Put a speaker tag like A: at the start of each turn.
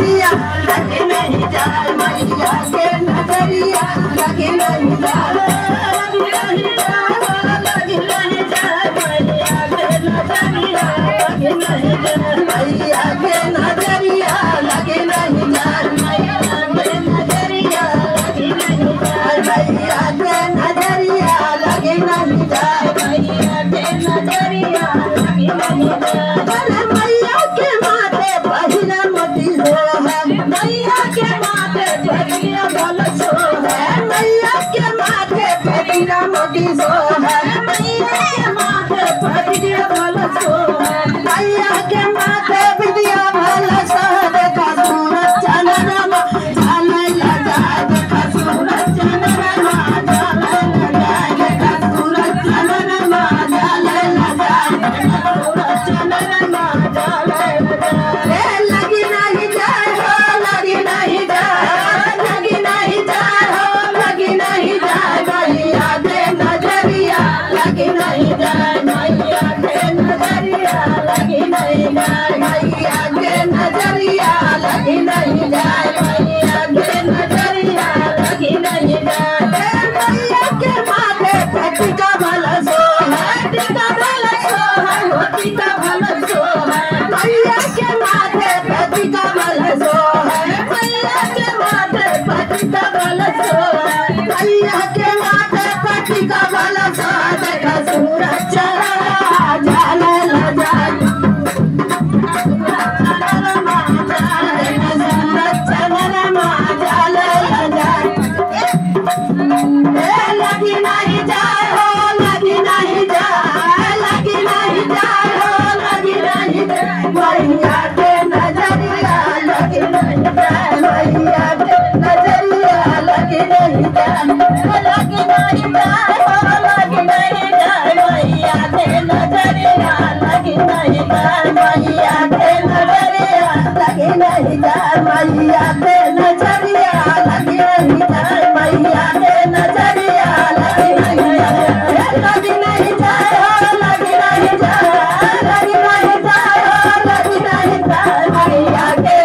A: नजरिया लगे नहीं जाए मैया के नजरिया लगे नहीं जाए लगे नहीं जाए मैया के नजरिया लगे नहीं जाए मैया के नजरिया लगे नहीं जाए मैया के नजरिया लगे नहीं जाए मैया के नजरिया लगे नहीं जाए मैया के नजरिया लगे नहीं जाए मैया के माथे पहिला मोती हो है मैया के माथे पहिला भल सो है मैया के माथे पहिला मोती सो है मैया के माथे पहिला भल सो है मैया के माथे विद्या भल सो देखा सूरज चंद्रमा झाले लगा देखा सूरज चंद्रमा झाले लगा देखा सूरज चंद्रमा झाले लगा सूरज चंद्रमा झाले लगा लगी नहीं जाए हो लगी नहीं जाए लगी नहीं जाए हो लगी नहीं जाए मैया के नजरिया लगी नहीं जाए मैया के नजरिया लगी नहीं जाए मैया के नजरिया लगी नहीं जाए मैया के नजरिया लगी नहीं जाए मैया के माथे पे टीका भला सो है टीका भला सो है हो टीका भला सो है मैया के माथे पे टीका भला सो है मैया के माथे पे टीका भला सो है मैया के माथे पे टीका भला सो देखा सूरज चढ़ा झाले लगा सूरज चंद्रमा झाले लगा लगी नहीं जाए हो लगी नहीं जाए लगी नहीं जाए हो लगी नहीं जाए मैया के नजरिया लगी नहीं जाए मैया के नजरिया लगी नहीं जाए लगी नहीं जाए हो लगी नहीं जाए मैया के नजरिया लगी नहीं जाए मैया के नजरिया लगी नहीं जाए मैया के नजरिया लगी नहीं जाए मैया के नजरिया लगी नहीं जाए लगी नहीं जाए हो लगी नहीं जाए लगी नहीं जाए हो लगी नहीं जाए मैया के